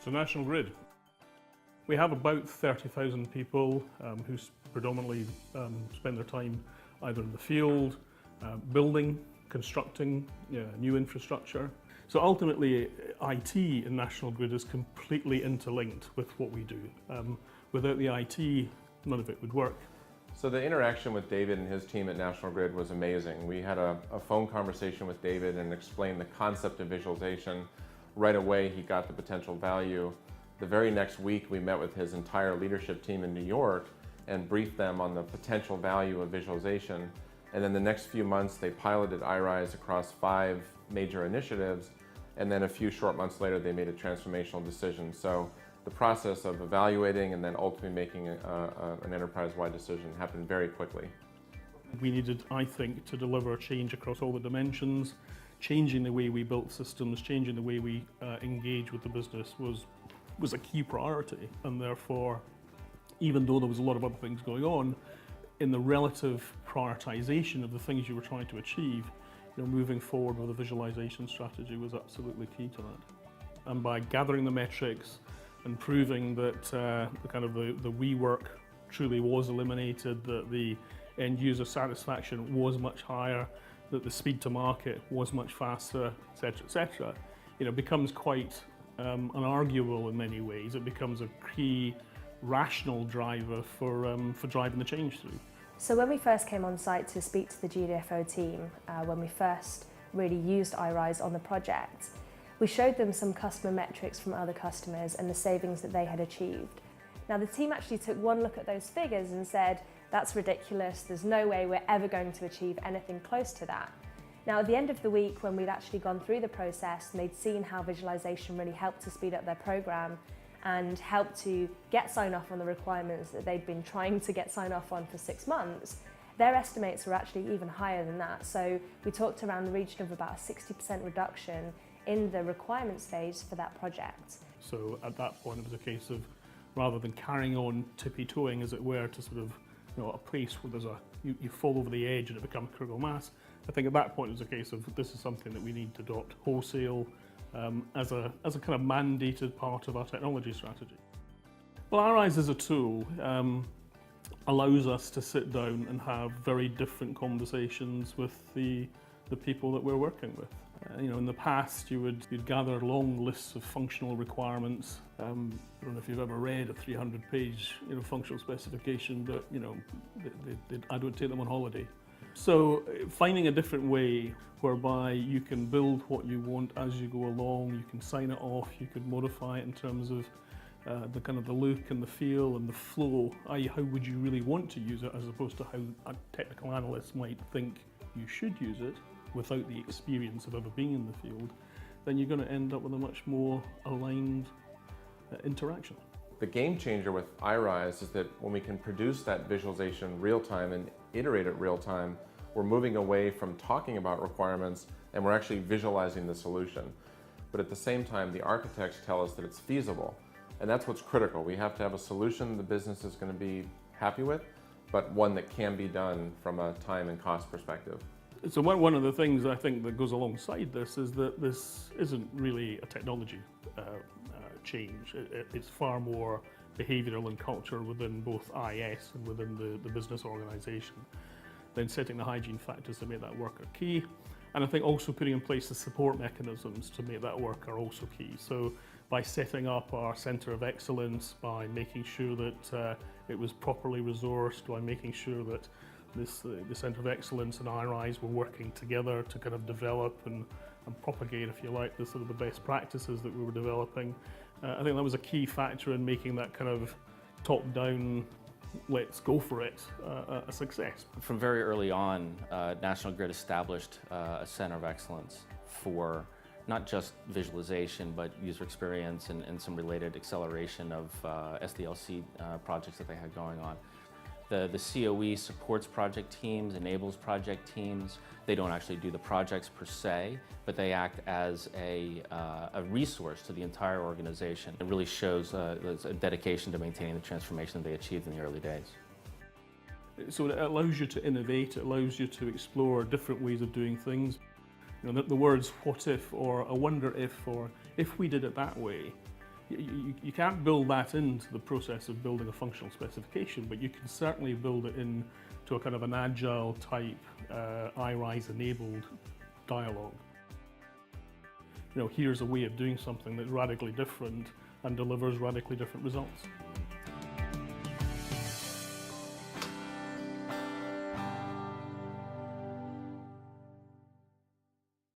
So National Grid. We have about 30,000 people who predominantly spend their time either in the field, building, constructing new infrastructure. So ultimately, IT in National Grid is completely interlinked with what we do. Without the IT, none of it would work. So the interaction with David and his team at National Grid was amazing. We had a phone conversation with David and explained the concept of visualization. Right away, he got the potential value. The very next week, we met with his entire leadership team in New York and briefed them on the potential value of visualization. And then the next few months, they piloted iRise across 5 major initiatives. And then a few short months later, they made a transformational decision. So the process of evaluating and then ultimately making an enterprise-wide decision happened very quickly. We needed, I think, to deliver change across all the dimensions. Changing the way we built systems, changing the way we engage with the business was a key priority. And therefore, even though there was a lot of other things going on, in the relative prioritization of the things you were trying to achieve, moving forward with a visualization strategy was absolutely key to that. And by gathering the metrics and proving that the rework truly was eliminated, that the end user satisfaction was much higher, that the speed to market was much faster, etc., it becomes quite unarguable in many ways. It becomes a key rational driver for driving the change through. So when we first came on site to speak to the GDFO team, when we first really used iRise on the project, we showed them some customer metrics from other customers and the savings that they had achieved. Now the team actually took one look at those figures and said, that's ridiculous, there's no way we're ever going to achieve anything close to that. Now at the end of the week, when we'd actually gone through the process and they'd seen how visualization really helped to speed up their program and helped to get sign-off on the requirements that they'd been trying to get sign-off on for 6 months, their estimates were actually even higher than that. So we talked around the region of about a 60% reduction in the requirements phase for that project. So at that point it was a case of, rather than carrying on tippy-toeing as it were to sort of a place where there's you fall over the edge and it becomes critical mass, I think at that point it was a case of this is something that we need to adopt wholesale as a kind of mandated part of our technology strategy. Well, iRise as a tool allows us to sit down and have very different conversations with the people that we're working with. In the past, you'd gather long lists of functional requirements. I don't know if you've ever read a 300-page functional specification, but I don't take them on holiday. So finding a different way whereby you can build what you want as you go along, you can sign it off, you can modify it in terms of the look and the feel and the flow, i.e. how would you really want to use it as opposed to how a technical analyst might think you should use it without the experience of ever being in the field, then you're going to end up with a much more aligned interaction. The game changer with iRise is that when we can produce that visualization real time and iterate it real time, we're moving away from talking about requirements and we're actually visualizing the solution. But at the same time, the architects tell us that it's feasible. And that's what's critical. We have to have a solution the business is going to be happy with, but one that can be done from a time and cost perspective. So one of the things I think that goes alongside this is that this isn't really a technology change. It's far more behavioural and culture within both IS and within the business organisation. Then setting the hygiene factors to make that work are key. And I think also putting in place the support mechanisms to make that work are also key. So by setting up our Centre of Excellence, by making sure that it was properly resourced, by making sure that the Centre of Excellence and iRise were working together to kind of develop and propagate, if you like, the best practices that we were developing. I think that was a key factor in making that kind of top-down, let's go for it, a success. From very early on, National Grid established a Centre of Excellence for not just visualization, but user experience and some related acceleration of SDLC projects that they had going on. The COE supports project teams, enables project teams. They don't actually do the projects per se, but they act as a resource to the entire organization. It really shows a dedication to maintaining the transformation that they achieved in the early days. So it allows you to innovate, it allows you to explore different ways of doing things. The words what if or I wonder if or if we did it that way You can't build that into the process of building a functional specification, but you can certainly build it into a kind of an agile type, iRise enabled dialogue. Here's a way of doing something that's radically different and delivers radically different results.